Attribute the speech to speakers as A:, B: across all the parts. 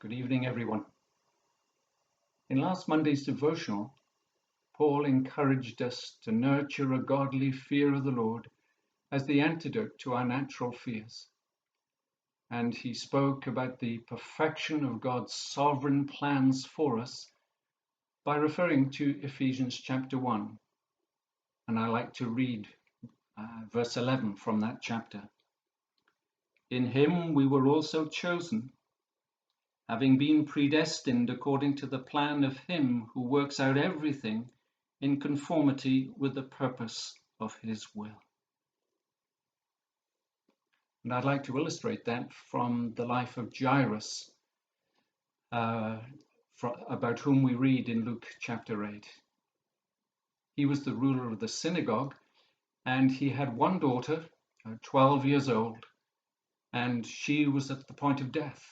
A: Good evening, everyone. In last Monday's devotional, Paul encouraged us to nurture a godly fear of the Lord as the antidote to our natural fears. And he spoke about the perfection of God's sovereign plans for us by referring to Ephesians chapter 1. And I like to read verse 11 from that chapter. In him we were also chosen, having been predestined according to the plan of him who works out everything in conformity with the purpose of his will. And I'd like to illustrate that from the life of Jairus, about whom we read in Luke chapter 8. He was the ruler of the synagogue, and he had one daughter, 12 years old, and she was at the point of death.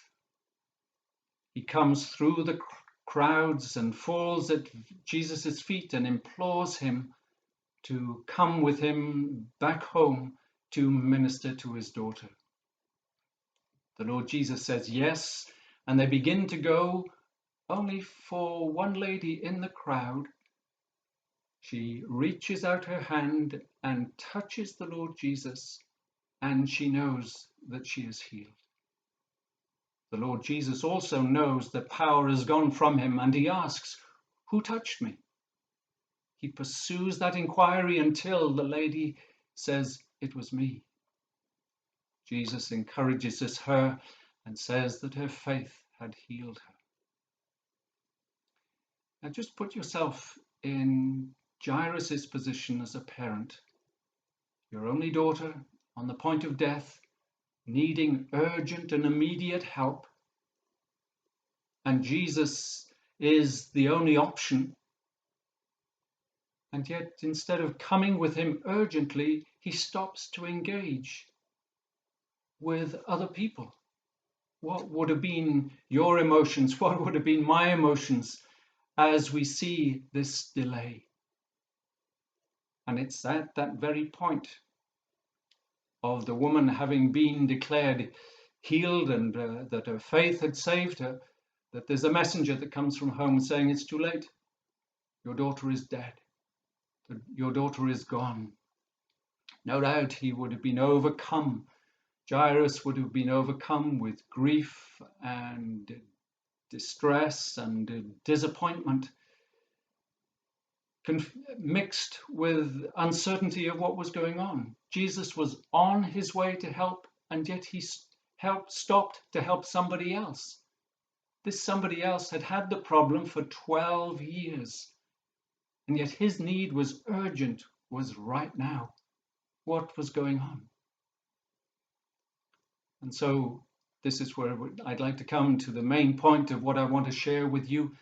A: He comes through the crowds and falls at Jesus' feet and implores him to come with him back home to minister to his daughter. The Lord Jesus says yes, and they begin to go, only for one lady in the crowd. She reaches out her hand and touches the Lord Jesus, and she knows that she is healed. The Lord Jesus also knows that power has gone from him, and he asks, "Who touched me?" He pursues that inquiry until the lady says, "It was me." Jesus encourages her and says that her faith had healed her. Now just put yourself in Jairus' position as a parent. Your only daughter on the point of death, needing urgent and immediate help, and Jesus is the only option. And yet, instead of coming with him urgently, he stops to engage with other people. What would have been your emotions? What would have been my emotions as we see this delay? And it's at that very point of the woman having been declared healed and that her faith had saved her, that there's a messenger that comes from home saying, "It's too late. Your daughter is dead. Your daughter is gone." No doubt he would have been overcome. Jairus would have been overcome with grief and distress and disappointment, mixed with uncertainty of what was going on. Jesus was on his way to help, and yet he stopped to help somebody else. This somebody else had had the problem for 12 years, and yet his need was urgent, was right now. What was going on? And so this is where I'd like to come to the main point of what I want to share with you.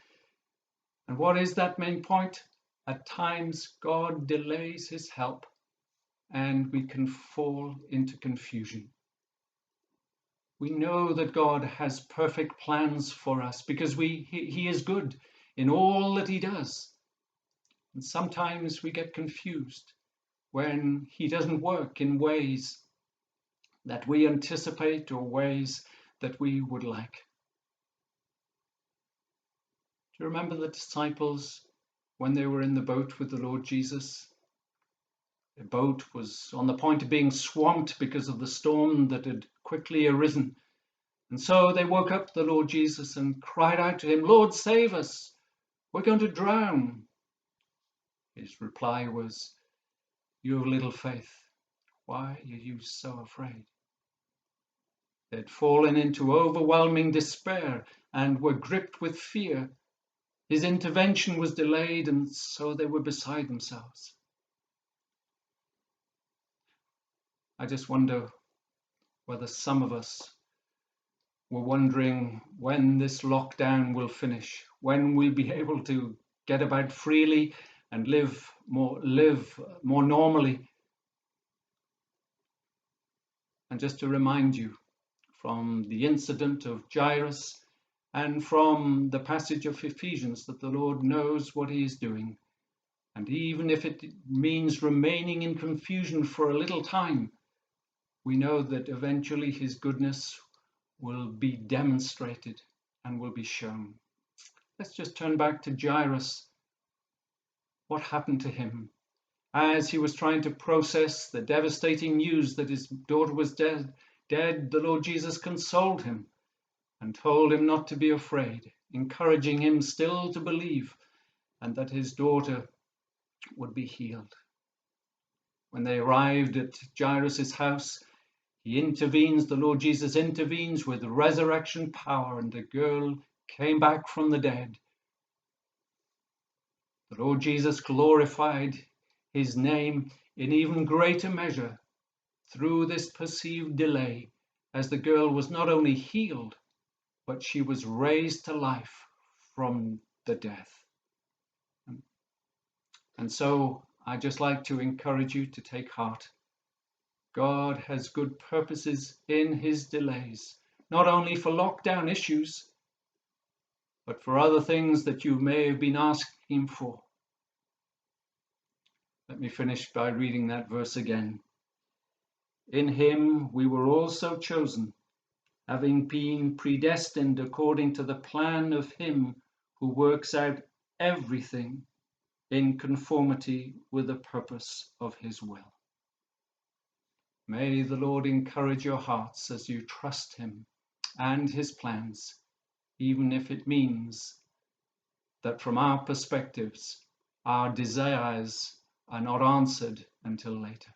A: And what is that main point? At times, God delays his help, and we can fall into confusion. We know that God has perfect plans for us because he is good in all that he does. And sometimes we get confused when he doesn't work in ways that we anticipate or ways that we would like. Do you remember the disciples when they were in the boat with the Lord Jesus? The boat was on the point of being swamped because of the storm that had quickly arisen. And so they woke up the Lord Jesus and cried out to him, "Lord, save us. We're going to drown." His reply was, "You have little faith. Why are you so afraid?" They'd fallen into overwhelming despair and were gripped with fear. His intervention was delayed, and so they were beside themselves. I just wonder whether some of us were wondering when this lockdown will finish, when we'll be able to get about freely and live more normally. And just to remind you from the incident of Jairus and from the passage of Ephesians that the Lord knows what he is doing. And even if it means remaining in confusion for a little time, we know that eventually his goodness will be demonstrated and will be shown. Let's just turn back to Jairus. What happened to him? As he was trying to process the devastating news that his daughter was dead, the Lord Jesus consoled him and told him not to be afraid, encouraging him still to believe and that his daughter would be healed. When they arrived at Jairus' house, the Lord Jesus intervenes with resurrection power, and the girl came back from the dead. The Lord Jesus glorified his name in even greater measure through this perceived delay, as the girl was not only healed, but she was raised to life from the death. And so I just like to encourage you to take heart. God has good purposes in his delays, not only for lockdown issues, but for other things that you may have been asking him for. Let me finish by reading that verse again. In him we were also chosen, having been predestined according to the plan of him who works out everything in conformity with the purpose of his will. May the Lord encourage your hearts as you trust him and his plans, even if it means that from our perspectives, our desires are not answered until later.